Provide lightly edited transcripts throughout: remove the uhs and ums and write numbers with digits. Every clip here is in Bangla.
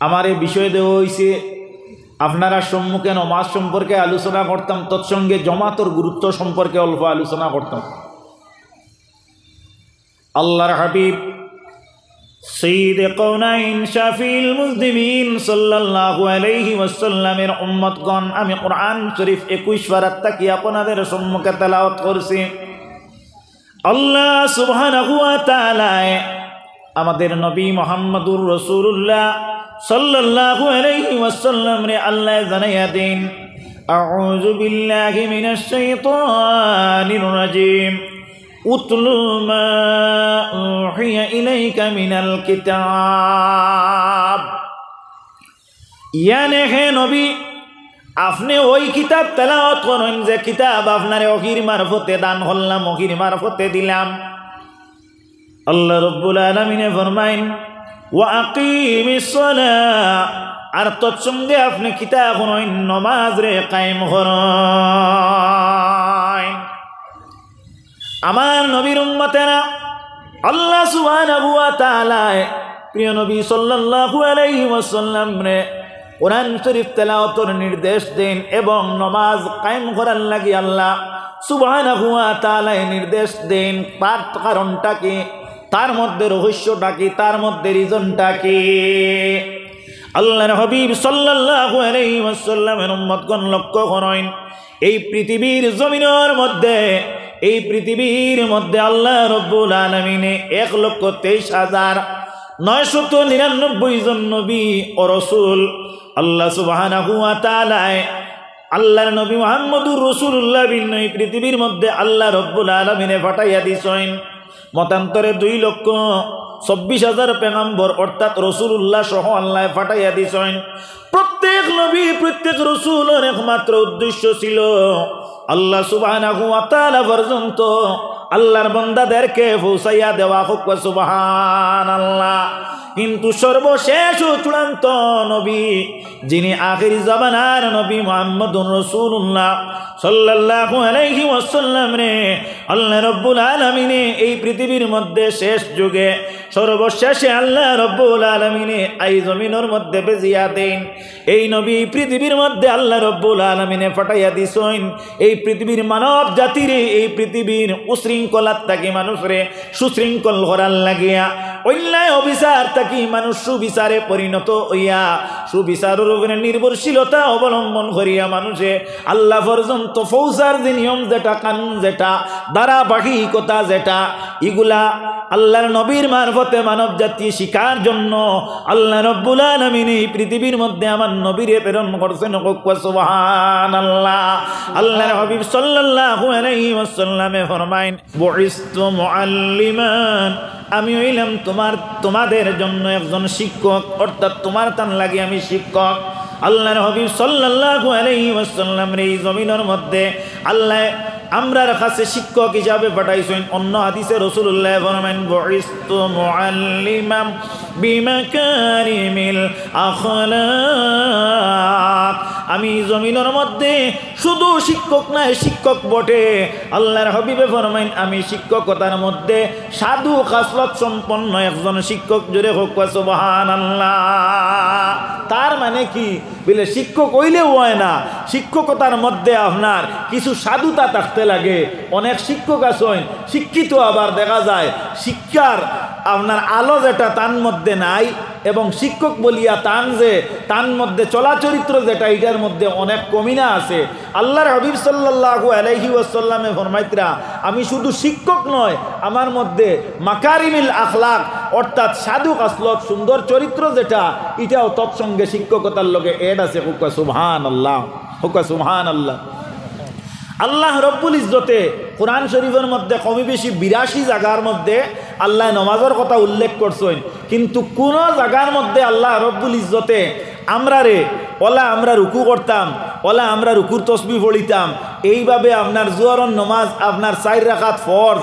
আমার এই বিষয় দেওয়া হয়েছে আপনারা সম্মুখে নমাজ সম্পর্কে আলোচনা করতাম, তৎসঙ্গে জমাতর গুরুত্ব সম্পর্কে অল্প আলোচনা করতাম। আল্লাহর হাবিব সাইয়্যিদে কাওনাইন শাফিউল মুযনিবিন সাল্লাল্লাহু আলাইহি ওয়াসাল্লামের উম্মতগণ, আমি কোরআন শরীফ 21 পারা কি আপনাদের সম্মুখে তেলাওয়াত করছি। আল্লাহ সুবহানাহু ওয়া তাআলা আমাদের নবী মুহাম্মদুর রাসূলুল্লাহ সাল্লাল্লাহু আলাইহি ওয়াসাল্লাম রে আল্লাহ জানাইয়া দেন, আউযু বিল্লাহি মিনাশ শাইতানির রাজিম, উতলু মা উহিয়া ইলাইকা মিনাল কিতাব। ইয়ানে হে নবী, আপনি ওই কিতাব তেলাওয়াত করেন যে কিতাব আপনারে ওহির মারফতে দান করলাম, ওহির মারফতে দিলাম। আল্লাহ রাব্বুল আলামিন ফরমাইন, ওয়া আকিমিস সালাহ, আর তৎসঙ্গে আপনি কিতাব করেন নামাজ রে কায়েম করেন। আমার নবীর উম্মতেরা, আল্লাহ সুবহানাহু ওয়া তাআলা প্রিয় নবী সাল্লাল্লাহু আলাইহি ওয়াসাল্লাম রে কোরআন শরীফ তেলাওয়াতের নির্দেশ দেন এবং নামাজ কায়েম করার লাগি আল্লাহ সুবহানাহু ওয়া তাআলা নির্দেশ দেন। তার কারণটা কি, তার মধ্যে রহস্যটা কি, তার মধ্যে রিজনটা কি? আল্লাহর হাবিব সাল্লাল্লাহু আলাইহি ওয়াসাল্লামের উম্মতগণ লক্ষ্য করেন, এই পৃথিবীর জমিনের মধ্যে, এই পৃথিবীর মধ্যে আল্লাহ রব্বুল আলামিনে 1,23,999 জন নবী ও রাসূল আল্লাহ সুবহানাহু ওয়া তাআলা আল্লাহর নবী মুহাম্মদুর রাসূলুল্লাহ বিন এই পৃথিবীর মধ্যে আল্লাহ রব্বুল আলামিনে পাঠাইয়া দিছেন। মতান্তরে 2,24,000 পেগম্বর অর্থাৎ রাসূলুল্লাহ সহ আল্লাহ পাঠাইয়া দিছেন। প্রত্যেক নবী, প্রত্যেক রাসূলের একমাত্র উদ্দেশ্য ছিল আল্লাহ সুবহানাহু ওয়া তাআলা পর্যন্ত আল্লাহর বান্দাদেরকে পৌঁছাইয়া দেওয়া। হোক সুবহানাল্লাহ। কিন্তু সর্বশেষ ও চূড়ান্ত নবী, যিনি আখির জামানার নবী মুহাম্মদুর রাসূলুল্লাহ সাল্লাল্লাহু আলাইহি ওয়াসাল্লাম রে আল্লাহ রব্বুল আলামিনে এই পৃথিবীর মধ্যে শেষ যুগে সর্বশেষে আল্লাহ রব্বুল আলামিনে এই জমিনের মধ্যে বেজিয়া দেন। এই নবী পৃথিবীর মধ্যে আল্লাহ রব্বুল আলামিনে পাঠাইয়া দিছেন এই পৃথিবীর মানব জাতিরে, এই পৃথিবীর উশৃঙ্খলার থাকি মানুষরে সুশৃঙ্খল করার লাগিয়া, অন্যায় অবিচার থাকি মানুষ সুবিচারে পরিণত হইয়া সুবিচারের উপরে নির্ভরশীলতা অবলম্বন করিয়া মানুষে আল্লাহ পর্যন্ত পৌঁছার যে নিয়ম, যেটা কানুন, যেটা ধারাবাহিকতা, যেটা এগুলা আল্লাহর নবীর মারফতে মানব জাতি শিকার জন্য আল্লাহ রব্বুল আলামিন এই পৃথিবীর মধ্যে আমার নবীরে প্রেরণ করছেন। সুবহানাল্লাহ। আল্লাহর হাবিব সাল্লাল্লাহু আলাইহি ওয়াসাল্লামে ফরমাইন, বুইস্তু মুআল্লিমান, আমি হইলাম তোমাদের জন্য একজন শিক্ষক, অর্থাৎ তোমার তান লাগি আমি শিক্ষক। আল্লাহর হাবিব সাল্লাল্লাহু আলাইহি ওয়াসাল্লাম এই জমিনের মধ্যে আল্লাহ আমরার কাছে শিক্ষক হিসাবে পাঠাইছেন। অন্য হাদিসে রাসূলুল্লাহ ফরমান, বুইস্তু মুআল্লিমান বিমাকারিমিল আখলাক, আমি জমিনের মধ্যে শুধু শিক্ষক নয়, শিক্ষক বটে। আল্লাহর হাবিবে ফরমাইন, আমি শিক্ষকতার মধ্যে সাধু খাসলত সম্পন্ন একজন শিক্ষক। জোরে হোক সুবহানাল্লাহ। তার মানে কি বলে, শিক্ষক হইলেও হয় না, শিক্ষকতার মধ্যে আপনার কিছু সাধুতা থাকতে লাগে। অনেক শিক্ষক আছেন শিক্ষিত, আবার দেখা যায় শিক্ষার আপনার আলো যেটা তার মধ্যে নাই, এবং শিক্ষক বলিয়া তার মধ্যে চলাচরিত্র যেটা, এটার মধ্যে অনেক কমিনা আছে। আল্লাহর হাবিব সাল্লাল্লাহু আলাইহি ওয়াসাল্লামে ফরমাইতরা, আমি শুধু শিক্ষক নয়, আমার মধ্যে মাকারিমিল আখলাক অর্থাৎ সাধু খাসলত, সুন্দর চরিত্র যেটা, এটাও তৎসঙ্গে শিক্ষকতার লগে এড আছে। হুকা সুবহানাল্লাহ, হুকা সুবহানাল্লাহ। আল্লাহ রব্বুল ইজ্জতে কোরআন শরীফের মধ্যে কমই বেশি 82 জায়গার মধ্যে আল্লাহ নমাজের কথা উল্লেখ করছেন, কিন্তু কোন জায়গার মধ্যে আল্লাহ রব্বুল ইজ্জতে আমরা রুকু করতাম, আমরা রুকুর তসবিহ পড়িতাম, এইভাবে আপনার জোহরের নমাজ আপনার 4 রাকাত ফরজ,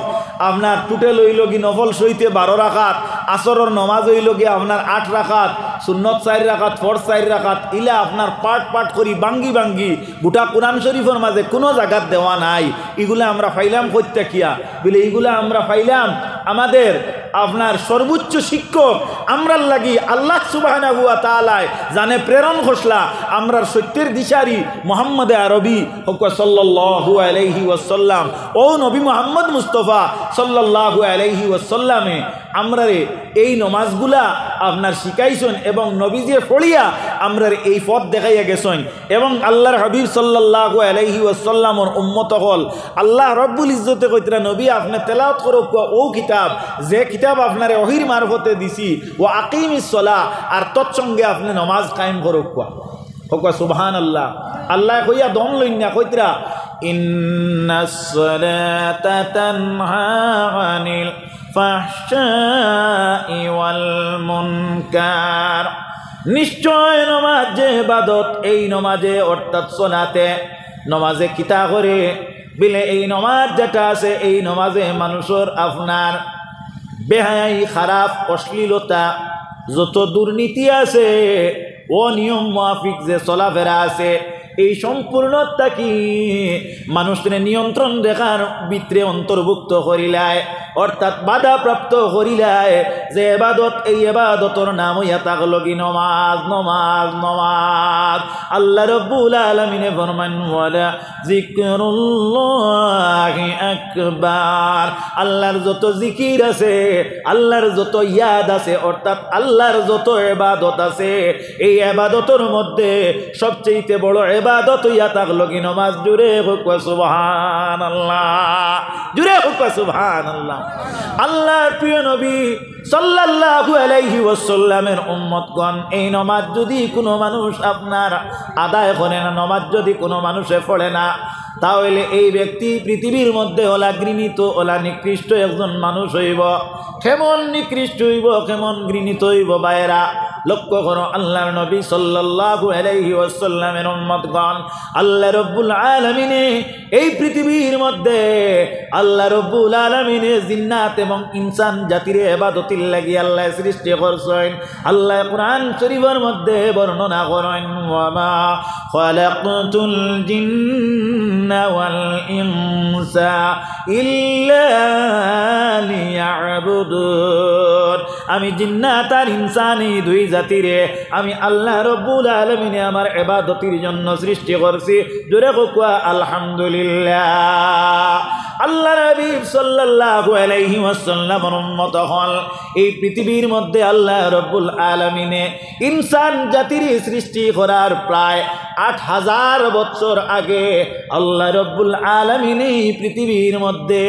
আপনার টোটাল হইল কি নফল সহিতে 12 রাকাত, আসরের নমাজ হইল কি আপনার 8 রাকাত, সুন্নত 4 রাকাত, ফরজ 4 রাকাত, ইলা আপনার পাট করি বাঙ্গি গোটা কোরআন শরীফের মাঝে কোনো জায়গা দেওয়া নাই। এগুলা আমরা ফাইলাম করতে কিয়া বলে, এইগুলা আমরা ফাইলাম আমাদের আপনার সর্বোচ্চ শিক্ষক আমরার লাগি আল্লাহ সুবহানাহু ওয়া তাআলা জানে প্রেরণ ঘোষলা আমরার সত্যের দিশারি মুহাম্মদে আরবি হক সাল্লাল্লাহু আলাইহি ওয়াসাল্লাম ও নবী মুহাম্মদ মুস্তাফা সাল্লাল্লাহু আলাইহি ওয়াসাল্লামে আমরারে এই নমাজগুলা আপনার শিখাইছেন এবং নবীজে ফড়িয়া আমরার এই পথ দেখাইয়া গেছেন এবং আল্লাহর হাবিব সাল্লাল্লাহু আলাইহি ওয়াসাল্লামর উম্মত হল আল্লাহ রব্বুল ইজ্জতে কইতরা নবী আপনি তেলাওয়াত করো ও কিতাব যে কিতাব আপনারে ওহির মারফতে দিছি ও আকিমিস সালাহ আর তৎসঙ্গে আপনি নমাজ কায়েম করো হোক সুবহানাল্লাহ আল্লাহ কইয়া দম লইনা কইতরা ইন্নাস সালাতা তানহা আনিল ফাহশাই ওয়াল মুনকার নিশ্চয় নমাজ যে ইবাদত এই নমাজে অর্থাৎ সলাতে নমাজে কিতা করে বিলে এই নমাজ যেটা আছে এই নমাজে মানুষের আপনার বেহাই খারাপ অশ্লীলতা যত দুর্নীতি আছে ও নিয়ম মাফিক যে চলাফেরা আছে এই সম্পূর্ণতা কি মানুষের নিয়ন্ত্রণ রেখার ভিতরে অন্তর্ভুক্ত করিলায় অর্থাৎ বাধাপ্রাপ্ত করিলায় যে এবাদত এই এবাদতর নাম হইয়া থাকলো কি নমাজ নমাজ নমাজ আল্লাহ রব্বুল আলামিনে ফরমান ওয়ালা যিকরুল্লাহি আকবার আল্লাহর যত জিকির আছে আল্লাহর যত ইয়াদ আছে অর্থাৎ আল্লাহর যত ইবাদত আছে এই ইবাদতের মধ্যে সবচেয়ে বড় ইবাদত হইয়া থাকলো কি নমাজ জুড়ে হোক সুবহানাল্লাহ জুড়ে হোক সুবহানাল্লাহ আল্লাহর প্রিয় নবী সাল্লাল্লাহু আলাইহি ওয়াসাল্লামের উম্মতগণ এই নমাজ যদি কোনো মানুষ আপনার আদায় করে না নমাজ যদি কোনো মানুষে পড়ে না তাহলে এই ব্যক্তি পৃথিবীর মধ্যে ওলা ঘৃণিত ওলা নিকৃষ্ট একজন মানুষ হইব কেমন নিকৃষ্ট হইব কেমন ঘৃণিত হইব বাইরা লক্ষ্য করো আল্লাহর নবী সাল্লাল্লাহু আলাইহি ওয়াসাল্লামের উম্মতগণ আল্লাহ রব্বুল আলামিনে এই পৃথিবীর মধ্যে আল্লাহ রব্বুল আলামিনে জিন্নাত এবং ইনসান জাতির ইবাদতির লাগি আল্লাহ সৃষ্টি করছেন আল্লাহ কুরআন শরীফের মধ্যে বর্ণনা করেন ওয়ামা খালাকতুল জিন্না ওয়াল ইনসা ইল্লা লিয়াবুদুন আমি জিন্নাত আর ইনসান এই দুই জাতিরে আমি আল্লাহ রব্বুল আলামিনে আমার ইবাদতির জন্য সৃষ্টি করছি জোরে কোয়া আলহামদুলিল্লাহ আল্লাহ নবী সাল্লাল্লাহু আলাইহি ওয়াসাল্লামের উম্মত হল এই পৃথিবীর মধ্যে আল্লাহ রব্বুল আলামিনে ইনসান জাতির সৃষ্টি করার প্রায় ৮,০০০ বছর আগে আল্লাহ রব্বুল আলামিন এই পৃথিবীর মধ্যে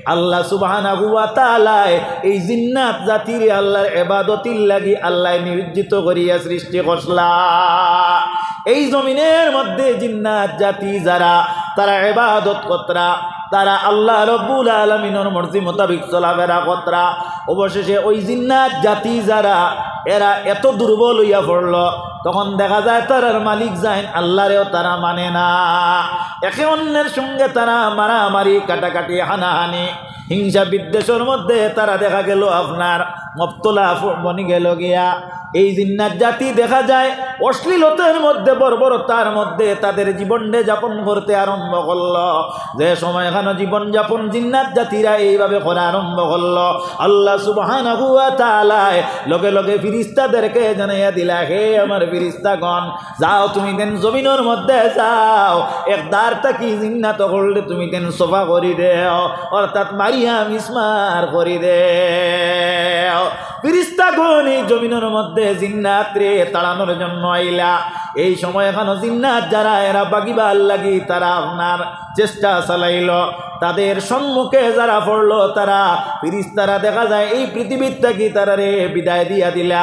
আল্লাহ সুবহানাহু ওয়া তাআলা এই জিন্নাত জাতির আল্লাহর ইবাদতির লাগি আল্লাহ নিয়োজিত করিয়া সৃষ্টি করলা এই জমিনের মধ্যে জিন্নাত জাতি যারা তারা ইবাদত করতরা তারা আল্লাহ রব্বুল আলামিনের মর্জি মোতাবেক চলাফেরা করতরা অবশেষে ওই জিন্নাত জাতি যারা এরা এত দুর্বল হইয়া পড়ল তখন দেখা যায় তারার মালিক যায় আল্লাহরেও তারা মানে না একে অন্যের সঙ্গে তারা মারামারি কাটাকাটি হানাহানি হিংসা বিদ্বেষের মধ্যে তারা দেখা গেল আপনার মফতলা বনি গেল গিয়া এই জিন্নাত জাতি দেখা যায় অশ্লীলতার মধ্যে বর্বরতার মধ্যে তাদের জীবনে যাপন করতে আরম্ভ করল যে সময় এখানে জীবন যাপন জিন্নাত জাতিরা এইভাবে করা আরম্ভ করল আল্লাহ সুবহানাহু ওয়া তাআলা লগে লগে ফেরেশতাদেরকে জানাইয়া দিলা হে আমার ফেরেশতাগণ যাও তুমি দেন জমিনের মধ্যে যাও একদার তাকি জিন্নাত করলে তুমি দেন সফা করি দেও অর্থাৎ মারিয়া মিসমার করি দেও ফেরেশতাগণ এই জমিনের মধ্যে জিন্নাতরে তাড়ানোর জন্য আইলা এই সময় এখনো জিন্নাত যারা এরা বাগিবার লাগি তারা আপনার চেষ্টা চালাইল তাদের সম্মুখে যারা পড়লো তারা ফেরেশতারা দেখা যায় এই পৃথিবীর থেকে তারা রে বিদায় দিয়া দিলা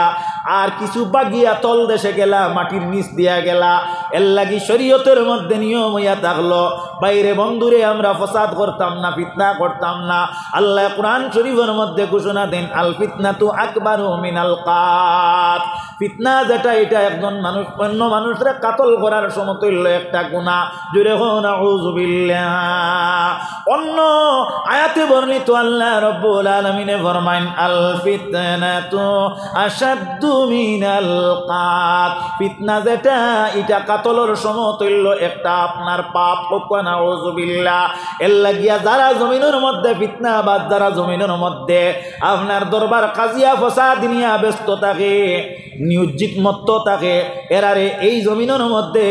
আর কিছু বাগিয়া তল দেশে গেলা মাটির নিচ দিয়া গেলা এর লাগি শরীয়তের মধ্যে নিয়ম হইয়া থাকলো বাইরে বন্ধুরে আমরা ফসাদ করতাম না ফিতনা করতাম না আল্লাহ কুরআন শরীফের মধ্যে ঘোষণা দেন আল ফিতনাতু আকবারু মিনাল কাত ফিতনা যেটা এটা একজন মানুষ অন্য মানুষের কাতল করার সমতুল্য একটা গুনাহ। জোরে হোন আউযু বিল্লাহ। অন্য আয়াতে বর্ণিত আল্লাহ রাব্বুল আলামিন ফরমায়েন আল ফিতনাতু আশাদ্দু মিনাল কাত। ফিতনা যেটা এটা কাতলের সমতুল্য একটা আপনার পাপ। কোন আউযু বিল্লাহ। এর লাগিয়া যারা জমিনের মধ্যে ফিতনাবাজ, যারা জমিনের মধ্যে আপনার দরবার কাজিয়া ফসাদ নিয়া ব্যস্ত থাকে, নিয়োজিত মত্ত থাকে, এরারে এই জমিনের মধ্যে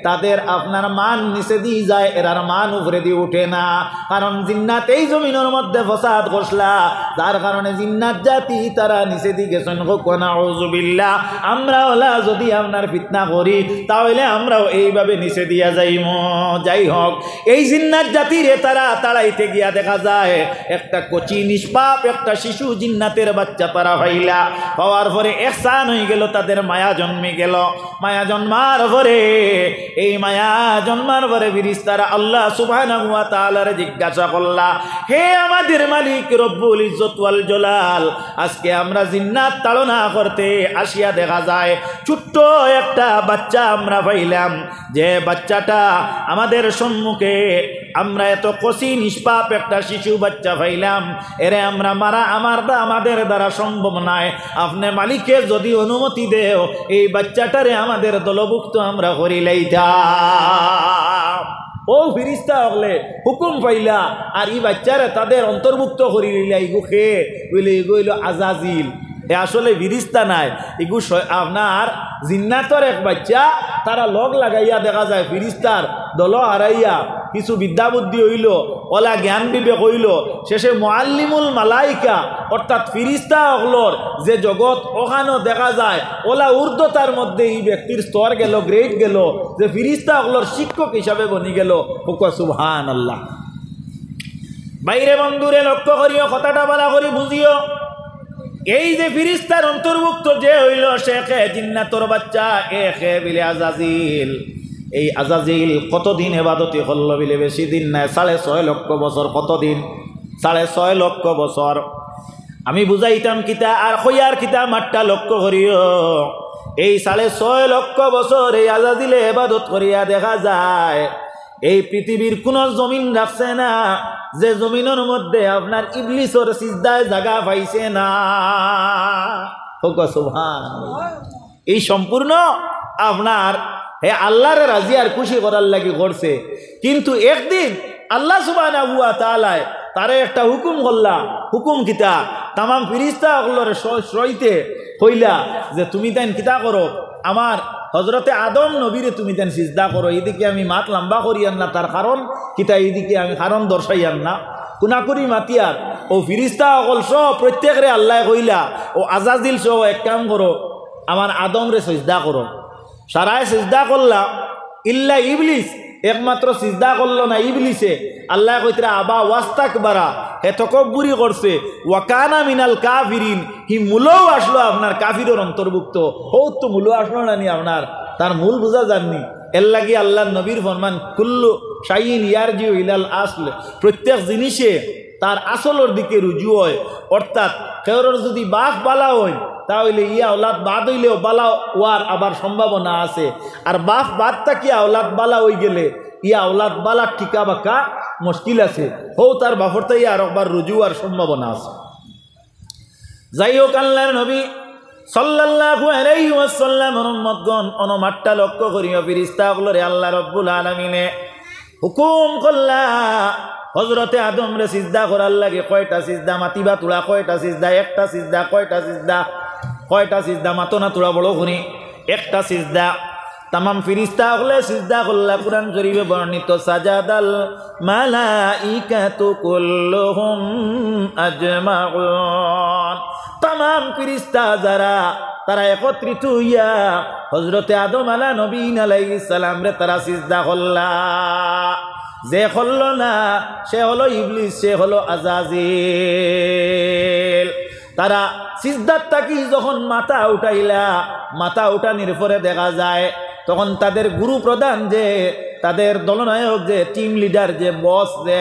তাদের আপনার মান নিচে দিয়ে যায়, এরার মান উপরে দিয়ে উঠে না। কারণ জিন্নাত এই জমিনের মধ্যে ফসাদ ঘষলা, যার কারণে জিন্নাত জাতি তারা নিচে দিয়ে গেছেন। কোন আউযু বিল্লাহ। আমরা ওলা যদি আপনার ফিতনা করি তাহলে আমরাও এইভাবে নিচে দিয়া যাইম। যাই হোক, এই জিন্নাত জাতিরে তারা তাড়াইতে গিয়া দেখা যায় একটা কচি নিষ্পাপ একটা শিশু জিন্নাতের বাচ্চা তারা হইলা। পাওয়ার পরে এহসান হয়ে গেল, তাদের মায়া জন্মে গেল। মায়া জন্মার পরে এই মায়া জন্মার পরে ফেরেশতারা আল্লাহ সুবহানাহু ওয়া তাআলার জিজ্ঞাসা করলা, হে আমাদের মালিক রব্বুল ইজ্জত ওয়াল জালাল, আজকে আমরা জিন্নাত তাড়না করতে আসিয়া দেখা যায় ছোট্ট একটা বাচ্চা আমরা পাইলাম, যে বাচ্চাটা আমাদের সম্মুখে আমরা এত কচি নিষ্পাপ একটা শিশু বাচ্চা পাইলাম, এরে আমরা মারা আমাদের দ্বারা সম্ভব নয়। আপনি মালিককে যদি অনুমতি দেও এই বাচ্চাটারে আমাদের দলভুক্ত আমরা করিলাইতাম। ও ফিরিস্তা হলে হুকুম পাইলা আর এই বাচ্চারে তাদের অন্তর্ভুক্ত করি লইলা। ইগু খে বলে ইগু হইল আজাজিল। এ আসলে ফিরিস্তা নাই, ইগু আপনার জিন্নাতর এক বাচ্চা। তারা লগ লাগাইয়া দেখা যায় ফিরিস্তার দল হারাইয়া কিছু বিদ্যা বুদ্ধি হইল, ওলা জ্ঞান বিবেক হইল, শেষে মুআল্লিমুল মালাইকা অর্থাৎ ফিরিস্তা হলর যে জগৎ ওখানেও দেখা যায় ওলা ঊর্ধ্বতার মধ্যে এই ব্যক্তির স্তর গেল, গ্রেড গেল, যে ফিরিস্তা হলর শিক্ষক হিসাবে বনি গেল। সুবহানাল্লাহ। বাইরে বন্ধুরে লক্ষ্য করিও, কথাটা বলা করি বুঝিও। এই যে ফিরিস্তার অন্তর্ভুক্ত যে হইল সে খে জিন্নাতর বাচ্চা, এ খে বিলে আজাজিল। এই আজাজিল কতদিন এবাদতি করল বিলে? বেশি দিন নাই, 6.5 লক্ষ বছর। কতদিন? 6.5 লক্ষ বছর। আমি বুঝাইতাম কিতা আর হইয়ার কিতা মাঠটা লক্ষ্য করিও। এই 6.5 লক্ষ বছর এই আজাজিলে এবাদত করিয়া দেখা যায় এই পৃথিবীর কোন জমিন রাখছে না যে জমিনের মধ্যে আপনার ইবলিসর সিজদায় জায়গা পাইছে না। সুবহানাল্লাহ। এই সম্পূর্ণ আপনার হে আল্লাহর রাজি আর খুশি করার লাগি করছে। কিন্তু একদিন আল্লাহ সুবহানাহু ওয়া তাআলা তারে একটা হুকুম করলা। হুকুম কিতা? তাম ফিরিস্তা হলরে সইতে হইলা যে তুমি তাই কিতা করো, আমার হজরতে আদম নবীরে তুমি তেন সিজদা করো। এইদিকে আমি মাত লম্বা করিয়ান না, তার কারণ কিতা এইদিকে আমি কারণ দর্শাইয়ান না। কুনা করি মাতিয়ার ও ফিরিস্তা অকল সব প্রত্যেকরে আল্লাহ কইলা ও আজাজিল সহ এক কাম করো, আমার আদমরে সিজদা করো। সারায় সিজদা করলা ইল্লা ইবলিস, একমাত্র সিজদা করলো না ইবলিসে। আল্লাহ কইতরা আবা ওয়াস্তাকবারা, হে তকব্বুরি করছে। ওয়াকানা মিনাল কাফিরিন, হি মূলও আসলো আপনার কাফিরের অন্তর্ভুক্ত। ও তো মূল আসলো না নি আপনার, তার মূল বুঝা যাননি। এর লাগি আল্লাহ নবীর ফরমান কুল্লু শাইইন ইয়ারজিউ ইলাল আসল, প্রত্যেক জিনিসে তার আসলের দিকে রুজু হয়। অর্থাৎ কেউর যদি বাপ বালা হয় তাহলে ইয়া আওলাদ বাদ হইলেও বালা ওয়ার আবার সম্ভাবনা আছে। আর বাপ বাদ তাকিয়া আওলাদ বালা হয়ে গেলে ইয়া আওলাদ বালা টিকা বাঁকা মুশকিল আছে। হও তার বাপরটাই আর একবার রুজু আর সম্ভাবনা আছে। যাই হোক, আল্লাহর নবী সাল্লাল্লাহু আলাইহি ওয়াসাল্লাম উম্মতগণ অনুমাট্টা লক্ষ্য করিয়া ফেরেশতাগুলোরে আল্লাহ রাব্বুল আলামিনে হুকুম করলা হযরতে আদম রে সিজদা করার লাগে। কয়টা সিজদা? মাতিবা তোলা কয়টা সিজদা? একটা সিজদা। কয়টা সিজদা? কয়টা সিজদা? মাতো না তোলা বড় করি একটা সিজদা। तमाम ফিরিস্তা হলে সিজদা করলা। কুরআন শরীফে বর্ণিত সাজাদাল মালাইকাতু কুল্লুহুম আজমাউন। तमाम ফিরিস্তা যারা তারা একত্রিত হইয়া হযরতে আদম আলাইহিস সালাম রে তারা সিজদা করলা। যে করল না সে হলো ইবলিস, সে হলো আজাজিল। তারা সিজদাত থাকি যখন মাথা উঠাইলা, মাথা উঠানির পরে দেখা যায় তখন তাদের গুরু প্রধান যে, তাদের দলনায়ক যে, টিম লিডার যে, বস যে,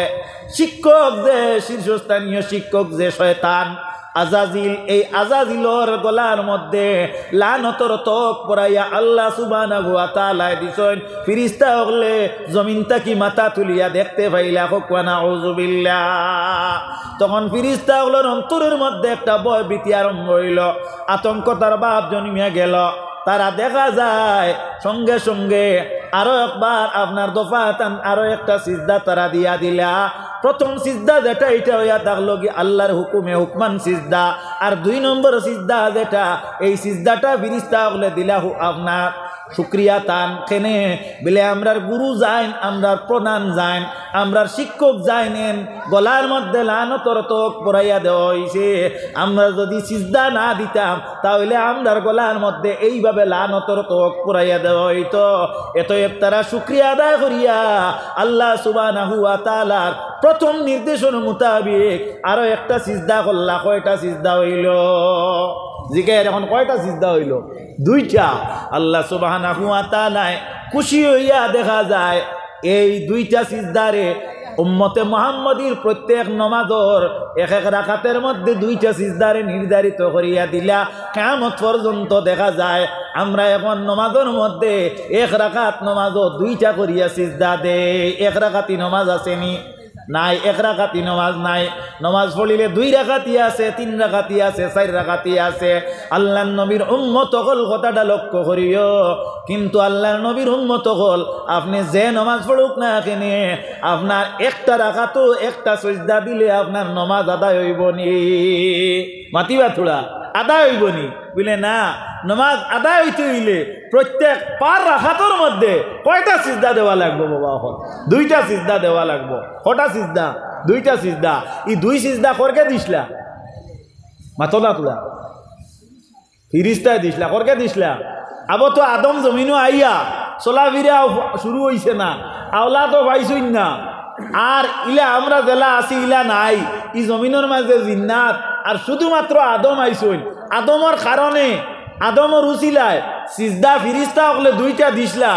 শিক্ষক যে, শীর্ষস্থানীয় শিক্ষক যে শয়তান আজাজিল, এই আজাজিলর গলার মধ্যে লানতর তক পরাইয়া আল্লাহ সুবহানাহু ওয়া তাআলা দিছেন। ফেরেশতা হলে জমিন থেকে মাথা তুলিয়া দেখতে পাইলা হোক না আউযুবিল্লাহ। তখন ফেরেশতা হলোর অন্তরের মধ্যে একটা ভয় ভীতি আরম্ভ হইল, আতঙ্কতার ভাব জন্মিয়া গেল। তারা দেখা যায় সঙ্গে সঙ্গে আরো একবার আপনার দফাতান আরো একটা সিজদা তারা দিয়া দিলা। প্রথম সিজদা যেটা এটা হইয়া থাকলো কি আল্লাহর হুকুমে হুকমান সিজদা, আর 2 নম্বর সিজদা যেটা এই সিজদাটা ফেরেশতা হলে দিলা আপনার শুক্রিয়া তান কেনে বলে আমরার গুরু যাইন, আমরার প্রধান যাইন, আমরার শিক্ষক যাইনেন গলার মধ্যে লানতর তক পরাইয়া দেওয়া হয়েছে। আমরা যদি সিজদা না দিতাম তাহলে আমরার গলার মধ্যে এইভাবে লানতর তক পরাইয়া দেওয়া হইতো। এতএব তারা শুক্রিয়া আদায় করিয়া আল্লাহ সুবহানাহু ওয়া তাআলার প্রথম নির্দেশন মোতাবেক আরো একটা সিজদা করলা। কয়টা সিজদা হইল? জিজ্ঞাসা এখন কয়টা সিজদা হইল? 2টা। আল্লাহ সুবহানাহু ওয়া তাআলা খুশি হইয়া দেখা যায় এই 2টা সিজদারে উম্মতে মুহাম্মদীর প্রত্যেক নমাজর এক এক রাকাতের মধ্যে 2টা সিজদারে নির্ধারিত করিয়া দিলা। কিয়ামত পর্যন্ত দেখা যায় আমরা এখন নমাজের মধ্যে 1 রাকাত নমাজও 2টা করিয়া সিজদা দেই। 1 রাকাতি নমাজ আসেনি? নাই। 1 রাকাতি নমাজ নাই। নমাজ পড়িলে 2 রাকাতি আছে, 3 রাকাতি আছে, 4 রাকাতি আছে। আল্লাহর নবীর উম্মত হল কথাটা লক্ষ্য করিও। কিন্তু আল্লাহর নবীর উম্মত হল আপনি যে নমাজ পড়ুক না কেনে আপনার একটা রাকাতও একটা সিজদা দিলে আপনার নমাজ আদায় হইব নি? মাতিবা থোড়া আদায় হইব নি? বলে না, নমাজ আদায় হইতে হইলে প্রত্যেক 5 রাকাতের মধ্যে কয়টা সিজদা দেওয়া লাগবো বাবা? 2টা সিজদা দেওয়া লাগবো। কটা সিজদা? 2টা সিজদা। এই 2 সিজদা করকে দিসলা? মাতলা তুলা ফিরিস্তায় দিসলা? করকে দিসলা? আবো তো আদম জমিনও আইয়া চলা ফিরা শুরু হইছে না, আওলা তো পাইছই না। আর ইলা আমরা জেলা আছি ইলা নাই। ই জমিনের মাঝে জিন্নাত আর শুধুমাত্র আদম আইসইন। আদমর কারণে আদমর উসিলায় সিজদা ফিরিস্তা হলে 2টা দিসলা।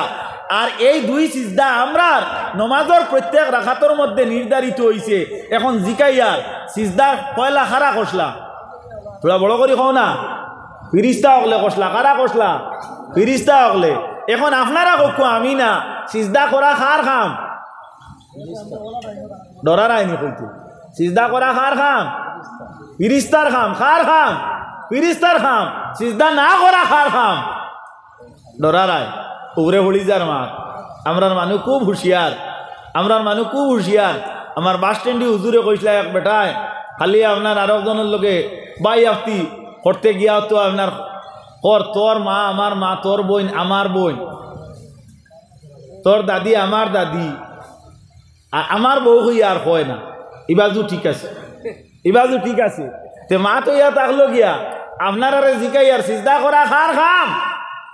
আর এই 2 সিজদা আমরার নমাজের প্রত্যেক রাকাতের মধ্যে নির্ধারিত হইছে। এখন জিকাইয়ার সিজদা পয়লা খারা কষলা? তোরা বড় করি কও না, ফিরিস্তা হলে কষলা। কারা কষলা? ফিরিস্তা হলে। এখন আপনারা কক্ষু আমি না, সিজদা করা খার খাম? ডরার আইনি কইতে সিজদা করা খার খাম? ফিরিস্তার খাম। খার খাম? ফিরিস্তার খাম। সিজদা না করা খার খাম? ডরার আয় উগরে হলি যার মা। আমরার মানুষ খুব হুঁশিয়ার, আমরার মানুষ খুব হুঁশিয়ার। আমার বাস স্ট্যান্ডে হুজুরে কইসলা এক বেটায় খালি আপনার আরো একজনের লোকে বাই আফতি করতে গিয়া তো আপনার কর তোর মা আমার মা, তোর বোন আমার বোন, তোর দাদি আমার দাদি, আর আমার বউ হইয়া আর হয় না। ইবাজু ঠিক আছে, ইবাজু ঠিক আছে। তে মা তো ইয়া থাকলো গিয়া আপনার আরে জিকাই আর সিজদা করা খার খাম?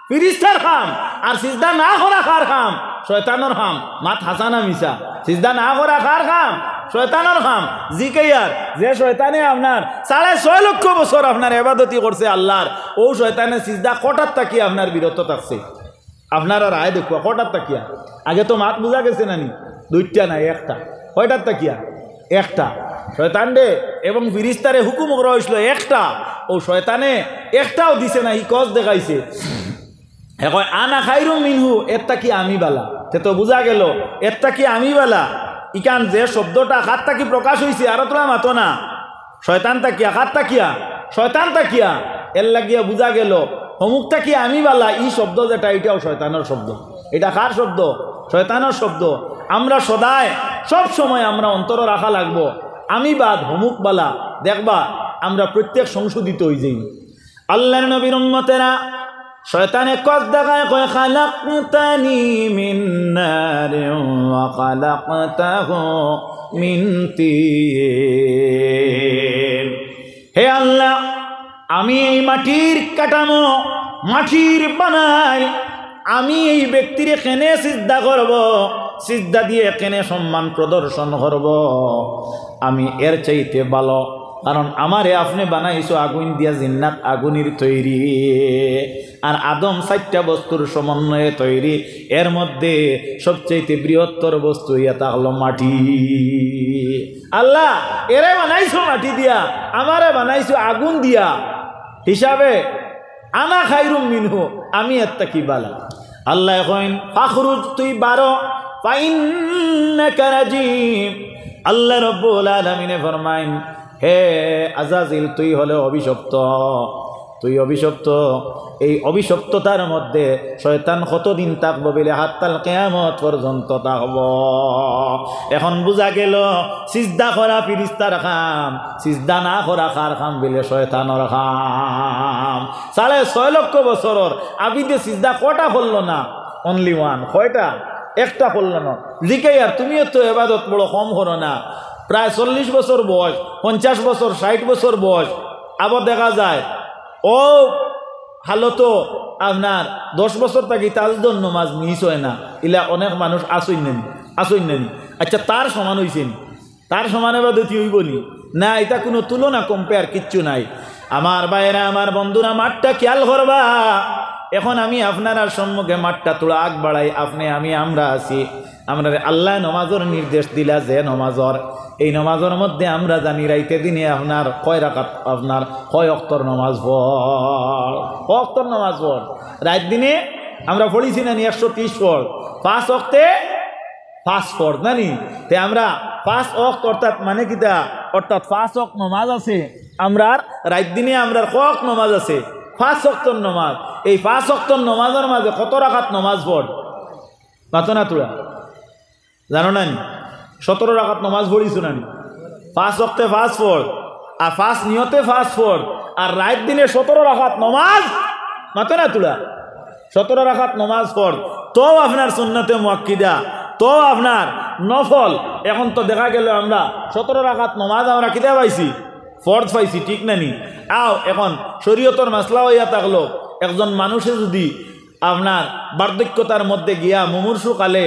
ফিরিস্তার খাম। আর সিজদা না করা খার খাম? শয়তানের খাম। মাত হাসানা মিশা। সিজদা না করা খার খাম? শয়তানের খাম। জিকাইয়ার যে শয়তানে আপনার 6.5 লক্ষ বছর আপনার ইবাদতি করছে আল্লাহর, ও শয়তানের সিজদা কটার তাকিয়া আপনার বিরত থাকছে। আপনার আর আয় দেখুয়া কটার তাকিয়া? আগে তো মাত বুঝা গেছে নানি? 2টা নাই, 1টা। কয়টার তাকিয়া? 1টা। শয়তান রে এবং ফিরিস্তারে হুকুম করা হয়েছিল 1টা, ও শয়তানে 1টাও দিছে না। ই কস দেখাইছে এখন আনা খাইরু মিনহু, এরটা কি আমি বালা। সে তো বুঝা গেল এরটা কি আমি বালা। ইকান যে শব্দটা খাত তাকি প্রকাশ হয়েছে আর তোরা মাতো না শয়তান তাকিয়া, খাত তাকিয়া শয়তান তাকিয়া, এর লাগিয়া বুঝা গেল অমুক তাকি আমি বালা। ই শব্দ যেটা এটাও শয়তানের শব্দ। এটা কার শব্দ? শয়তানের শব্দ। আমরা সদায় সব সময় আমরা অন্তর রাখা লাগবো আমি বাদ অমুক বালা। দেখবা আমরা প্রত্যেক সংশোধিত হয়ে যাই। আল্লাহর নবীর উম্মতেরা শয়তানে কস দেখায় কয় খালাকতানি মিন নারিন ওয়া খালাকতাহু মিন তিন। হে আল্লাহ, আমি এই মাটির কাঠামো মাটির বানাই, আমি এই ব্যক্তির কেনে সিজদা করব, সিজদা দিয়ে কেনে সম্মান প্রদর্শন করব। আমি এর চাইতে ভালো, কারণ আমারে আপনি বানাইছো আগুন দিয়া জিন্নাত আগুনের তৈরি। আর আদম 4টা বস্তুর সমন্বয়ে তৈরি। এর মধ্যে সবচেয়ে বৃহত্তর বস্তু এটা হলো মাটি। আল্লাহ এরে বানাইছো মাটি দিয়া, আমারে বানাইছো আগুন দিয়া, হিসাবে আনা খাইরুম মিনহু, আমি এত্তা কি বালা। আল্লাহ এখন ফাখরুজ তুই বারো ফাইন্নাকা রাজিম। আল্লাহ রব্বুল আলামিনে ফরমাইন, হে আজাজিল তুই হলে অভিশপ্ত, তুই অভিশপ্ত। এই অভিশপ্ততার মধ্যে শয়তান কতদিন থাকবো বলে হাত্তাল কিয়ামত পর্যন্ত থাকব। এখন বুঝা গেল সিজদা করা ফিরিস্তার খাম, সিজদা না করা কার খাম বলে শয়তানর খাম। 6.5 লক্ষ বছরের আবিদে সিজদা কটা করলো না? Only one. কয়টা? একটা করলো না। জিকে আর তুমিও তো এবাদত বড় কম করো না। প্রায় 40 বছর বয়স, 50 বছর, 60 বছর বয়স, আবার দেখা যায় ও হালত আপনার 10 বছর থাকি তাজদর নমাজ মিস হয় না। ইলা অনেক মানুষ আসই নেন। আচ্ছা তার সমান হয়েছেন? তার সমান এবাদতি হইবনি না? এটা কোনো তুলনা, কম্পেয়ার কিচ্ছু নাই। আমার ভাইয়েরা, আমার বন্ধুরা, মাঠটা খেয়াল করবা। এখন আমি আপনার সম্মুখে মাঠটা তোলা আগ বাড়াই, আপনি আমি আমরা আছি। আমরা আল্লাহ নমাজের নির্দেশ দিলা যে নমাজর, এই নমাজের মধ্যে আমরা জানি রাইতে দিনে আপনার কয় রাকাত, আপনার কয় ওয়াক্তর নমাজ পড়, কয় ওয়াক্তর নমাজ পড়। রাত দিনে আমরা পড়িছি না 130 পড়, 5 ওয়াক্তে 5 পড় জানি। তে আমরা 5 ওয়াক্ত অর্থাৎ মানে কিতা, অর্থাৎ 5 ওয়াক্ত নমাজ আছে আমরা। রাত দিনে আমরা কয় ওয়াক্ত নমাজ আছে? 5 ওয়াক্তর নমাজ। এই 5 ওয়াক্তর নমাজের মাঝে কত রাকাত নমাজ পড়? পাতো না তোরা? জানো না? 17 রাকাত নমাজ পড়িছো না? 5 ওয়াক্তে 5 পড়, আর 5 নিয়তে 5 পড়, আর রাত দিনে 17 রাকাত নমাজ। মাতো না তোরা? 17 রাকাত নমাজ পড়, তো আপনার সুন্নতে মুআক্কিদা, তো আপনার নফল। এখন তো দেখা গেল আমরা 17 রাকাত নমাজ আমরা কিতা পাইছি? ফরজ পাইছি, ঠিক না নি? আও এখন শরীয়তর মাসলা হইয়া থাকলো, একজন মানুষে যদি আপনার বার্ধক্যতার মধ্যে গিয়া মুমূর্ষু কালে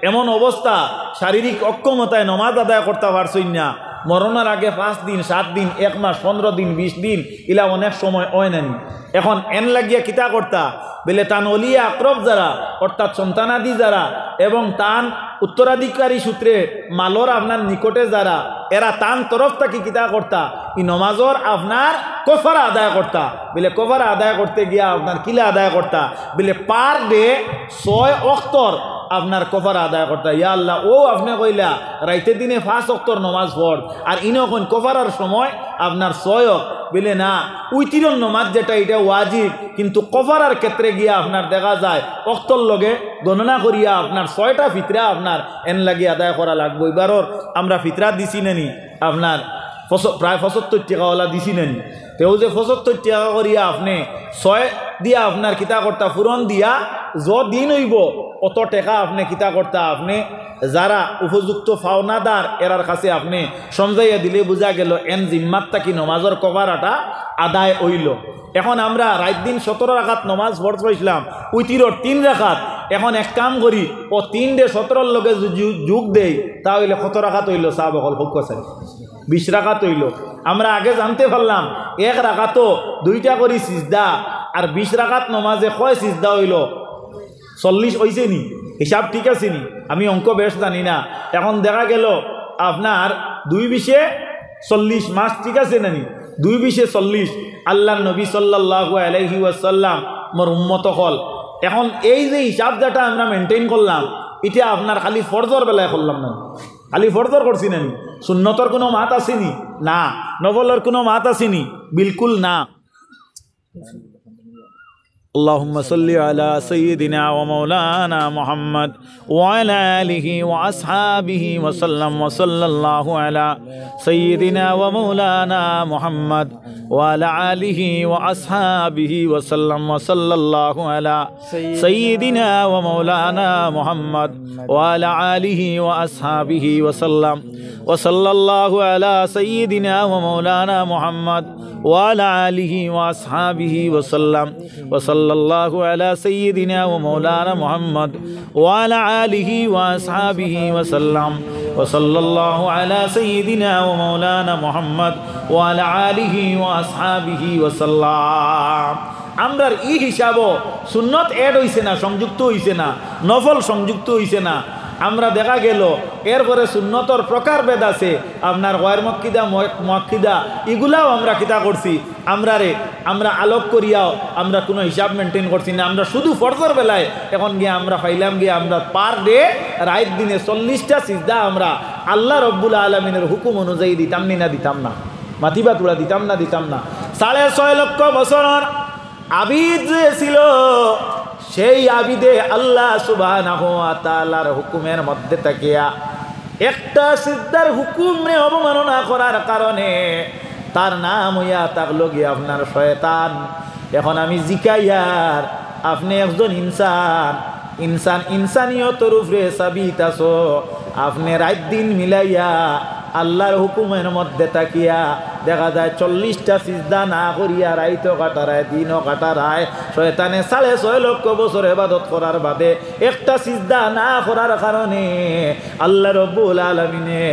এমন অবস্থা, শারীরিক অক্ষমতায় নমাজ আদায় করতে পারছই না, মরণের আগে 5 দিন, 7 দিন, 1 মাস, 15 দিন, 20 দিন, ইলা অনেক সময় হয় নানি। এখন এন লাগিয়া কিতা করতা বলে তান অলিয়া আকরব যারা, অর্থাৎ সন্তানাদি যারা, এবং তান উত্তরাধিকারী সূত্রে মালর আপনার নিকটে যারা, এরা তান তরফ থাকি কিতা করতা, এই নমাজর আপনার কফারা আদায় করতা। বলে কফারা আদায় করতে গিয়া আপনার কিলা আদায় করতা বলে পার ডে 6 ওয়াক্তর আপনার কফারা আদায় করতা। ইয়া আল্লাহ, ও আপনি কইলা রাইতে দিনে 5 ওয়াক্তর নমাজ পড়, আর ইনখন কফারার সময় আপনার 6 বলে না, উইতিরন নমাজ যেটা এটা ওয়াজিব, কিন্তু কফারার ক্ষেত্রে গিয়া আপনার দেখা যায় ওয়াক্তর লগে গণনা করিয়া আপনার 6টা ফিতরা আপনার এন লাগি আদায় করা লাগবে। এবারর আমরা ফিতরা দিছি নানি আপনার প্রায় 75 টাকাওয়ালা দিছি নানি। তেও যে 75 টাকা করিয়া আপনি 6 দিয়া আপনার কিতা করতা ফুরন দিয়া দিন হইব অত টাকা আপনি কিতা করতা, আপনি যারা উপযুক্ত ফাওনাদার এরার কাছে আপনি সমঝাইয়া দিলে বোঝা গেল এন জিম্মাত থাকি নমাজের কভারাটা আদায় হইল। এখন আমরা রাত দিন 17 রাকাত নমাজ পড়তে পাইছিলাম, উইতিরর 3 রাকাত। এখন এক কাম করি, ও 3 ডে 17 লগে যোগ দেই, তাহলে কত রাকাত হইল? সাহাব হল হোক 20 রাকাত হইল। আমরা আগে জানতে পারলাম 1 রাকাতও 2টা করি সিজদা, আর 20 রাকাত নমাজে কয় সিজদা হইল? 40 হয়েছে নি? হিসাব ঠিক আছে নি? আমি অঙ্ক বেশ জানি না। এখন দেখা গেল আপনার 2-20-40 মাস, ঠিক আছে না নি? 2-20-40 আল্লাহ নবী সাল্লাল্লাহু আলাইহি ওয়াসাল্লাম মোর উম্মত হল। এখন এই যে হিসাব যেটা আমরা মেনটেন করলাম, এটা আপনার খালি ফরজর বেলায় করলাম না, খালি ফরজর করছি না নি? সুন্নতর কোনো মাত আসেনি না, নফলের কোনো মাত আসেনি, বিলকুল না। اللهم صل على سيدنا ومولانا محمد وعلى آله وأصحابه وسلم وصلى الله على سيدنا ومولانا محمد وعلى آله وأصحابه وسلم وصلى الله على سيدنا ومولانا محمد وعلى آله وأصحابه وسلم وصلى الله على سيدنا ومولانا محمد وعلى آله وأصحابه وسلم وصلى الله على سيدنا ومولانا محمد وعلى آله وأصحابه وسلم وصلى الله على سيدنا ومولانا محمد وعلى آله وأصحابه وسلم আমরার ই হিসাবও সুন্নত এড হইছে না, সংযুক্ত হইছে না, নফল সংযুক্ত হইছে না। আমরা দেখা গেল এরপরে সুন্নতর প্রকার ভেদ আছে, আপনার গয়ের মক্কিদা মক্কিদা এগুলাও আমরা কিতা করছি, আমরা আলোক করিয়াও আমরা কোনো হিসাব মেনটেন করছি না। আমরা শুধু ফরজর বেলায় এখন গিয়ে আমরা পাইলাম গিয়ে আমরা পার ডে রাত দিনে 40টা সিজদা আমরা আল্লাহ রব্বুল আলমিনের হুকুম অনুযায়ী দিতাম না দিতাম না, মাতিবা তুলা দিতাম না 6.5 লক্ষ বছর আবিদ যে ছিল, সেই আবিদে আল্লাহ সুবহানাহু ওয়া তাআলার হুকুমের মধ্যে থাকিয়া একটা সিজদার হুকুমে অবমাননা করার কারণে তার নাম হইয়া থাকলো গিয়ে আপনার শয়তান। এখন আমি জিকাইয়ার, আপনি একজন ইনসানিয়তর উপরে সাবিত আছো, আপনি রাত দিন মিলাইয়া আল্লাহর হুকুমের মধ্যে তাকিয়া দেখা যায় 40টা সিজদা না করিয়া রাইতো কাটারায়, দিনও কাটারায়। শয়তানে 6.5 লক্ষ বছর ইবাদত করার বাদে একটা সিজদা না করার কারণে আল্লাহ রব্বুল আলামিনে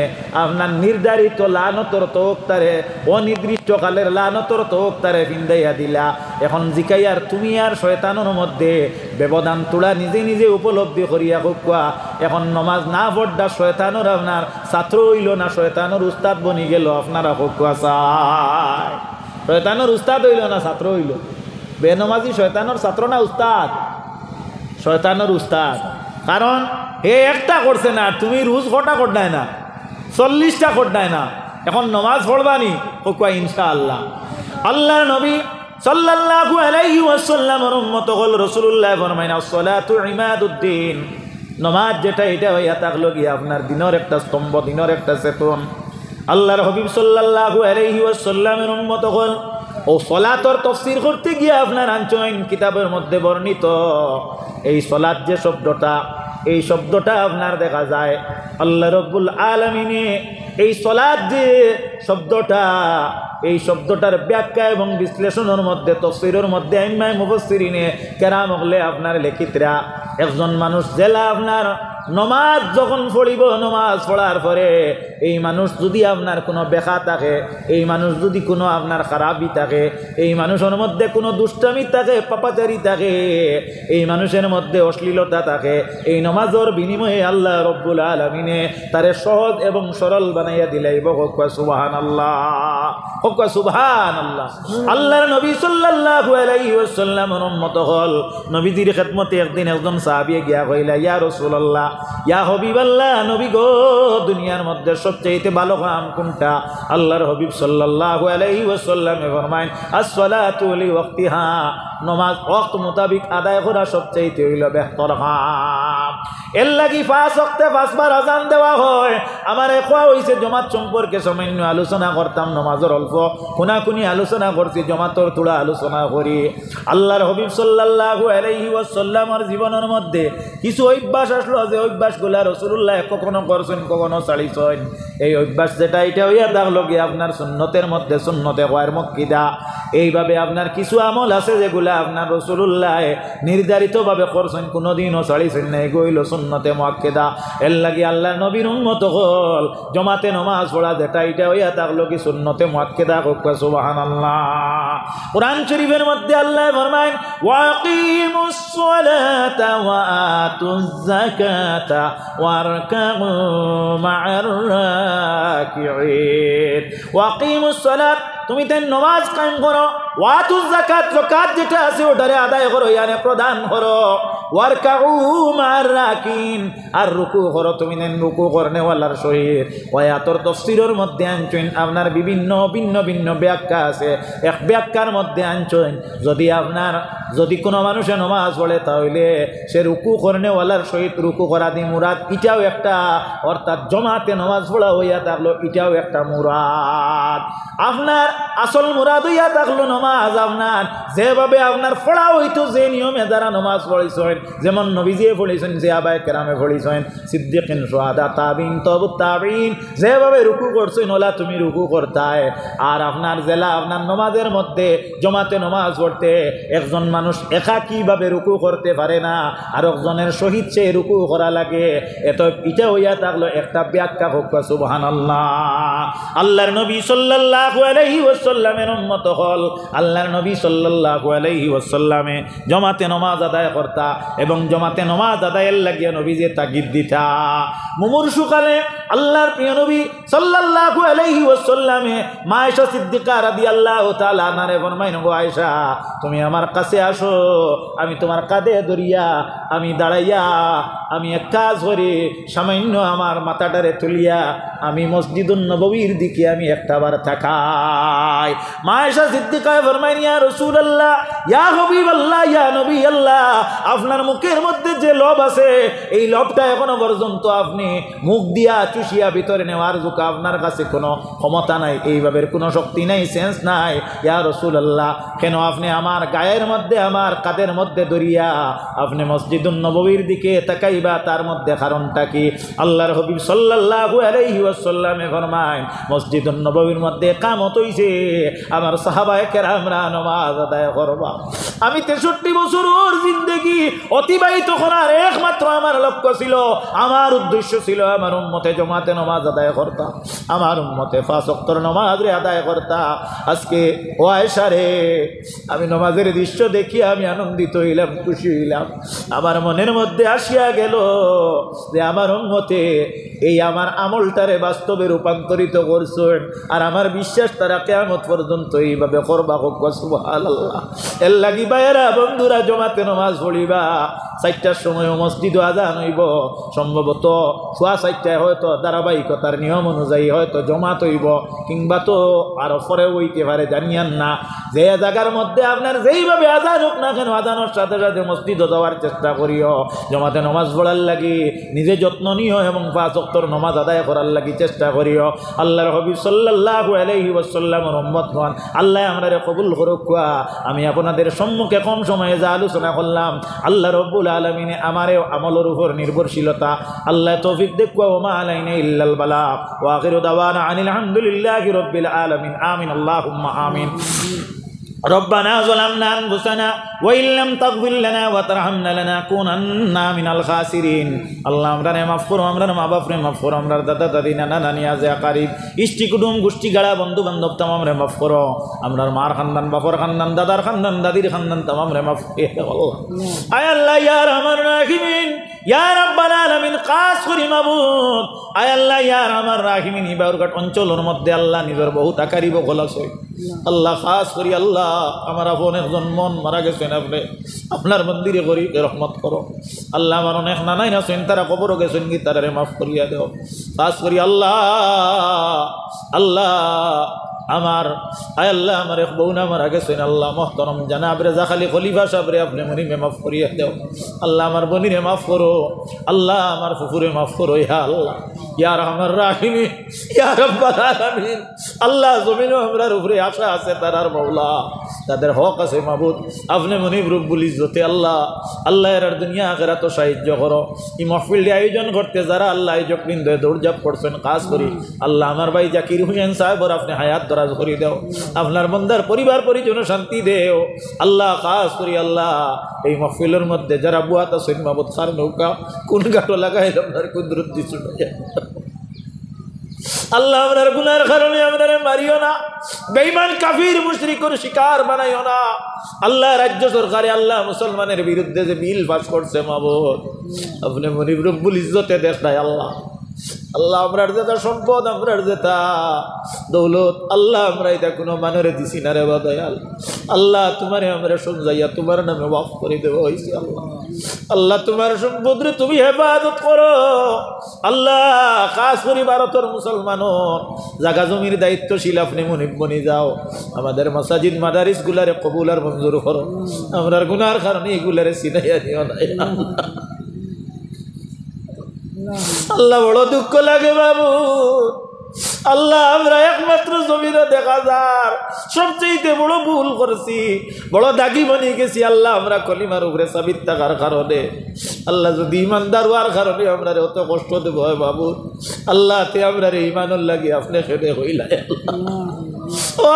আপনার নির্ধারিত লানতর তৌকতারে, অনির্দিষ্টকালের লানতর তৌকতারে ফিন্দাইয়া দিলা। এখন জিকাইয়ার তুমি আর শয়তানের মধ্যে ব্যবধান তোলা নিজে নিজে উপলব্ধি করিয়া কোয়া। এখন নমাজ না পড়া শয়তানের আপনার ছাত্র হইল না শয়তানের উস্তাদ বনি গেল, আপনারা কোয়া চায় শয়তানের উস্তাদ হইল না ছাত্র হইল? বেনমাজি শয়তানের ছাত্র না উস্তাদ? শয়তানের উস্তাদ। কারণ হে একটা করছে না, তুমি রোজ কটা করডায় না, 40টা করডায় না। এখন নমাজ পড়বানি কোয়া ইনশাআল্লাহ। আল্লাহর নবী সাল্লাল্লাহু আলাইহি ওয়াসাল্লামের উম্মত হল রাসূলুল্লাহ ফরমাইনা আসসালাতু ইমাদুদ্দিন, নমাজ যেটা এটা হইয়া থাকলো গিয়ে আপনার দিনের একটা স্তম্ভ, দিনের একটা চেতন। আল্লাহর হাবিব সাল্লাল্লাহু আলাইহি ওয়াসাল্লামের উম্মত হল ও সলাতর তাফসীর করতে গিয়ে আপনার আনছেন কিতাবের মধ্যে বর্ণিত এই সলাত যে শব্দটা, এই শব্দটা আপনার দেখা যায় আল্লাহ রব্বুল আলামিনে এই সলাত যে শব্দটা, এই শব্দটার ব্যাখ্যা এবং বিশ্লেষণের মধ্যে তাফসীরের মধ্যে আইম্মায়ে মুফাসসিরিনে কেরাম হলে আপনার লেখিতরা একজন মানুষ জেলা আপনার নমাজ যখন পড়িব, নমাজ পড়ার পরে এই মানুষ যদি আপনার কোনো বেখা থাকে, এই মানুষ যদি কোনো আপনার খারাপই থাকে, এই মানুষের মধ্যে কোনো দুষ্টামি থাকে, পাপাচারি থাকে, এই মানুষের মধ্যে অশ্লীলতা থাকে, এই নমাজের বিনিময়ে আল্লাহ রব্বুল আলামিনে তারে সহজ এবং সরল বানাইয়া দিলাইব। সুবহানাল্লাহ, সুবহানাল্লাহ। আল্লাহর নবী সাল্লাল্লাহু আলাইহি ওয়াসাল্লামের উম্মত হল নবীজির খেদমতে একদিন একজন সাহাবী গিয়া কইলা, ইয়া রাসূলুল্লাহ, ইয়া হাবিবাল্লাহ, নবী গো, দুনিয়ার মধ্যে সবচেয়ে ভালো কাম কোনটা? আল্লাহর হাবিব সাল্লাল্লাহু আলাইহি ওয়াসাল্লাম ফরমায়, আসসালাতু লিওয়াক্তিহা, নমাজ ওয়াক্ত মোতাবিক আদায় করা সবচেয়ে হইল বেহতর কাম। এর লাগি 5 ওয়াক্তে 5 বার আযান দেওয়া হয়। আমার কোয়া হইছে জমাত সম্পর্কে সামান্য আলোচনা করতাম, নমাজের অল্প কোনাকুনি আলোচনা করছি, জমাতর তোড়া আলোচনা করি। আল্লাহর হাবিব সাল্লাল্লাহু আলাইহি ওয়াসাল্লামের জীবনের মধ্যে কিছু অভ্যাস আসলো, যে অভ্যাসগুলা রাসূলুল্লাহ কখনো করছেন, কখনো ছাড়িছেন। এই অভ্যাস যেটা এটা হইয়া থাকলো কি আপনার সুন্নতের মধ্যে সুন্নতে গয়ের মুক্কিদা। এইভাবে আপনার কিছু আমল আছে যেগুলা আপনার রাসূলুল্লাহ নির্ধারিতভাবে করছেন, কোনোদিনও ছাড়িছেন না, এগুলো সুন্নতে মুআক্কাদা। এর লাগি আল্লাহর নবীর উম্মত হল জমাতে নামাজ পড়া যেটা এটা হইয়া থাকলো কি সুন্নতে মুআক্কাদা। সুবহানাল্লাহ। কুরআন শরীফের মধ্যে আল্লাহ ফরমায়, ওয়াকিমুস সালাতা ওয়া আতুজ যাকাতা ওয়ারকাউ মা'আর রাকিঈন। ওয়াকিমুস সালাত, তুমি তাই নমাজ কায়েম করো, ওয়াতুজ যাকাত, যাকাত যেটা আছে ওটারে আদায় করো, ইয়ানে প্রদান করো, ওয়ারকাউ মা'আর রাকিন, আর রুকু করো তুমি নেন রুকু করনে ওয়ালার সহিত। আয়াতর তাফসীরের মধ্যে আনছেন আপনার বিভিন্ন ভিন্ন ভিন্ন ব্যাখ্যা আছে। এক ব্যাখ্যার মধ্যে আনছেন যদি কোনো মানুষে নমাজ পড়ে তাহলে সে রুকু করনে ওয়ালার সহিত রুকু করা দি মুরাদ, এটাও একটা, অর্থাৎ জমাতে নমাজ পড়া হইয়া থাকলো এটাও একটা মুরাদ। আপনার আসল মুরাদ হইয়া থাকলো নমাজ আপনার যেভাবে আপনার পড়া হইতো, যে নিয়মে যারা নমাজ পড়েছেন, যেমন নবীজিয়ে পড়েছেন, যে আবায়ে কেরামে পড়েছেন, সিদ্দিকিন, শুহাদা, তাবিন, তাবুত তাবিন, যেভাবে রুকু করছেন ওলা তুমি রুকু করতায়। আর আপনার জেলা আপনার নমাজের মধ্যে জমাতে নমাজ পড়তে একজন মানুষ একাকীভাবে রুকু করতে পারে না, আর একজনের সহিত সে রুকু করা লাগে। এত এটা হইয়া থাকলো একটা ব্যাখ্যা। হোক সুবহানাল্লাহ। আল্লাহর নবী সাল্লাল্লাহু আলাইহি ওয়াসাল্লামের উম্মত হল আল্লাহর নবী সাল্লাল্লাহু আলাইহি ওয়াসাল্লামে জমাতে নামাজ আদায় করতা এবং জমাতে নামাজ আদায়ের লাগিয়া নবী যে তাগিদ দিতা মুমূর্ষুকালে আল্লাহর প্রিয় নবী সাল্লাল্লাহু আলাইহি ওয়াসাল্লামে মা আয়েশা সিদ্দিকা রাদিয়াল্লাহু তাআলা আনহারে ফরমাইন, গো আয়েশা তুমি আমার কাছে আসো, আমি তোমার কাঁধে ধরিয়া আমি দাঁড়াইয়া আমি এক কাজ করি, সামান্য আমার মাথাটারে তুলিয়া আমি মসজিদুন নববীর দিকে আমি একটাবার তাকাই। মা আয়েশা সিদ্দিকা ফরমাইন, ইয়া রাসূলুল্লাহ, ইয়া হাবিবাল্লাহ, ইয়া নবী আল্লাহ, আপনার মুখের মধ্যে যে লোভ আছে এই লোভটা এখনো পর্যন্ত আপনি মুখ দিয়া চুষিয়া ভিতরে নেওয়ার যোগ্য আপনার কাছে কোনো ক্ষমতা নাই, এইভাবে কোনো শক্তি নাই, সেন্স নাই। ইয়া রাসূলুল্লাহ, কেন আপনি আমার গায়ের মধ্যে আমার কাঁধের মধ্যে ধরিয়া আপনি মসজিদুন নববীর দিকে তাকাইবা, তার মধ্যে কারণটা কি? আল্লাহর হাবিব সাল্লাল্লাহু আলাইহি ওয়াসাল্লামে ফরমায়, মসজিদুন নববীর মধ্যে ইকামত হইছে, আমার সাহাবায়ে কেরামরা নামাজ আদায় করবা। আমি 63 বছরের জিন্দেগি অতিবাহিত করার একমাত্র আমার লক্ষ্য ছিল, আমার উদ্দেশ্য ছিল আমার উম্মতে জমাতে নামাজ আদায় করতা, আমার উম্মতে 5 ওয়াক্ত নামাজ আদায় করতা। আজকে ও আয়েশা রে, আমি নামাজের দৃশ্য দেখি আমি আনন্দিত হইলাম, খুশি হইলাম। আমার মনের মধ্যে আসিয়া গেল যে আমার উম্মতে এই আমার আমলটারে বাস্তবে রূপান্তরিত করছেন, আর আমার বিশ্বাস তারা কিয়ামত পর্যন্ত এইভাবে করবা। সুবহানাল্লাহ। এর লাগি ভাইয়েরা বন্ধুরা, জমাতে নামাজ পড়িবা। 4টার সময় মসজিদ আজান হইব, সম্ভবত 4:15 হয়তো ধারাবাহিকতার নিয়ম অনুযায়ী হয়তো জমাত হইব, কিংবা তো আরো পরে হইতে পারে, জানিয়ান না। যে জায়গার মধ্যে আপনার যেইভাবে আজান হোক না কেন, আজানোর সাথে সাথে মসজিদে যাওয়ার চেষ্টা করিও, জমাতে নামাজ পড়ার লাগি নিজে যত্ন নিও এবং 5 ওয়াক্তের নামাজ আদায় করার লাগি চেষ্টা করিও। আল্লাহর হাবিব সাল্লাল্লাহু আলাইহি ওয়াসাল্লামের উম্মত হন, আল্লাহ আমরারে কবুল করুক। আমি আপনাদের সম্মুখে কম সময়ে যা আলোচনা করলাম, আল্লাহ রব্বুল আলামিন আমারে আমলের উপর নির্ভরশীলতা আল্লাহ তৌফিক দেখুয়া। ওমা আলাইনা ইল্লাল বালাগ ওয়া আখিরু দাওয়ানা আনিল হামদুলিল্লাহি রাব্বিল আলামিন। আমিন আল্লাহুম্মা আমিন। ربنا ظلمنا أنفسنا وإن لم تغفر لنا وترحمنا لنكونن من الخاسرين। আল্লাহ আমরারে মাফ করো, আমরার মা বাপরে মাফ করো, আমরার দাদা দাদি নানা নানি আজে আকারিব ইষ্টি কুটুম গোষ্ঠী গাড়া বন্ধু বান্ধব তামামরে মাফ করো। আমরার মার খানদান, বাপর খানদান, দাদার খানদান, দাদির খানদান তামামরে মাফ করো। আয় আল্লাহ ইয়া রহমান রাহিমিন, ইয়া রাব্বাল আলামিন, খাস করি মাবুদ, আয় আল্লাহ ইয়া রহমান রাহিমিন, ইবারঘাট অঞ্চলের মধ্যে আল্লাহ নিজের বহুত আকারিব খোলাস হয় আল্লাহ, খাস করি আল্লাহ আমার আপন একজন মন মারা গেছেন, আপনি আপনার মন্দিরে করি রহমত করো। আল্লাহ আমার অনেক নানাই আছেন, তারা কবরও গেছেন, কি তারা মাফ করিয়া দেও। খাস করি আল্লাহ আল্লাহ আমার আয় আল্লাহ আমার এক বউনা মারা গেছেন, আল্লাহ মোহতরম জানাব রেজা খালি খলিফা সাহেবরে আপনি মনিরে মাফ করিয়া দেও। আল্লাহ আমার বনিরে মাফ করো, আল্লাহ আমার ফুফুরে মাফ করো। ইয়া আল্লাহ ইয়া রহমান রাহিমিন, ইয়া রাব্বাল আলামিন, আল্লাহ জমিনও আমরার উপরে আশা আছে, তারার মওলা তাদের হক আছে মাবুদ, আপনি মনিব রব্বুল ইজ্জতে আল্লাহ আল্লাহ এর দুনিয়া আখিরাত সাহায্য করো। এই মাহফিলটি আয়োজন করতে যারা আল্লাহ আয়োজক বৃন্দ দৌড়ঝাঁপ করছেন, কাজ করি আল্লাহ আমার ভাই জাকির হুসেন সাহেবর আপনি হায়াত দরাজ করে দেও, আপনার বন্দার পরিবার পরিজন শান্তি দেও আল্লাহ। কাজ করি আল্লাহ এই মাহফিলের মধ্যে যারা বুয়াত আছেন মাবুদ, খার নৌকা কোন গাটো লাগাই আপনার কুদরত দিচ্ছ আল্লাহ, আপনার গুনার কারণে আপনারে মারিও না, বেঈমান কাফির মুশরিকের শিকার বানাইও না আল্লাহ। রাজ্য সরকারে আল্লাহ মুসলমানের বিরুদ্ধে যে বিল পাস করছে মাবুদ, আপনি মনিব রব্বুল ইজ্জতে দেখায় আল্লাহ আল্লাহ আমরার যেটা সম্পদ, আমরার যেটা দৌলত আল্লাহ, আমরা এটা কোনো মানরে দিছি না রে বাদয়াল আল্লাহ, তোমারে আমরা সমঝাইয়া তোমার নামে মাফ করে দেবো হয়েছি আল্লাহ। আল্লাহ তোমার সম্পদ রে তুমি হেফাজত করো আল্লাহ। খাস করি ভারতের মুসলমানের জাগা জমির দায়িত্বশীল আপনি মনিব বনি যাও, আমাদের মসাজিদ মাদারিস গুলারে কবুল আর মঞ্জুর করো, আমরার গুনার কারণে এগুলারে চিনাইয়া দিও না আল্লাহ। বড় দুঃখ লাগে বাবু আল্লাহ, আমরা একমাত্র জমিনে দেখা যার সবচেয়ে বড় ভুল করছি, বড় দাগি বনি গেছি আল্লাহ। আমরা কলিমার উপরে সাবিত থাকার কারণে আল্লাহ, যদি ইমানদার হওয়ার কারণে আমরা অত কষ্ট দেব হয় বাবু আল্লাহ, তে আমরা ইমানের লাগে আপনি খেলে হইলাই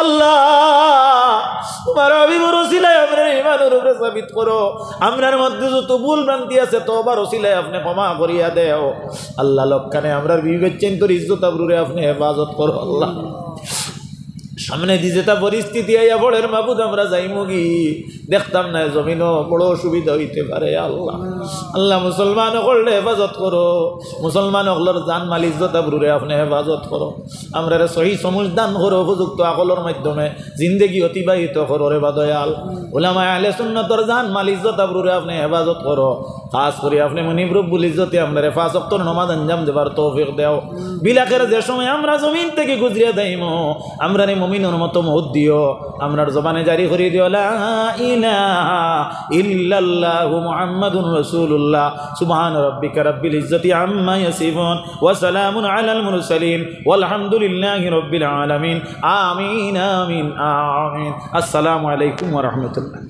আল্লাহ। তোমার অভিমর ওসিলায় আমরা ইমানের উপরে সাবিত করো, আমরার মধ্যে যত ভুল ভ্রান্তি আছে তো আবার ওসিলায় আপনি ক্ষমা করিয়া দেও আল্লাহ। লক্ষণে আমরার বিবেচন তোর ইজ্জত আবরুরে আপনি হেফাজত করো আল্লাহ। সামনে দিয়ে যেটা পরিস্থিতি আইয়া বড়ের মাবুদ আমরা যাইমুগি দেখতাম না জমিনও বড় অসুবিধা হইতে পারে আল্লাহ আল্লাহ মুসলমান করলে হেফাজত করো মুসলমান হকলর জান মাল ইজ্জত আবরুরে আপনি হেফাজত করো আমরা সহি সমুজ দান করো উপযুক্ত আকলের মাধ্যমে জিন্দেগি অতিবাহিত করো রে বা দয়াল উলামায়ে আহলে সুন্নাতর জান মাল ইজ্জত আবরুরে আপনি হেফাজত করো খাস করে আপনি মুনিব রব্বুল ইজ্জতে আমরা 5 ওয়াক্ত নামাজ আঞ্জাম দেবার তৌফিক দাও বিলাকের যে সময় আমরা জমিন থেকে গুজরিয়া দেইমো আমরা মুমিনের মতো মত দিও আমরার জবানে জারি করে দিও লা ইলাহা ইল্লাল্লাহু মুহাম্মাদুর রাসূলুল্লাহ সুবহান রাব্বিকা রাব্বিল ইজ্জাতি আম্মা ইয়াসিফুন ওয়া সালামুন আলাল মুরসালিন ওয়ালহামদুলিল্লাহি রাব্বিল আলামিন আমিন আমিন আমিন আসসালামু আলাইকুম ওয়া রাহমাতুল্লাহ।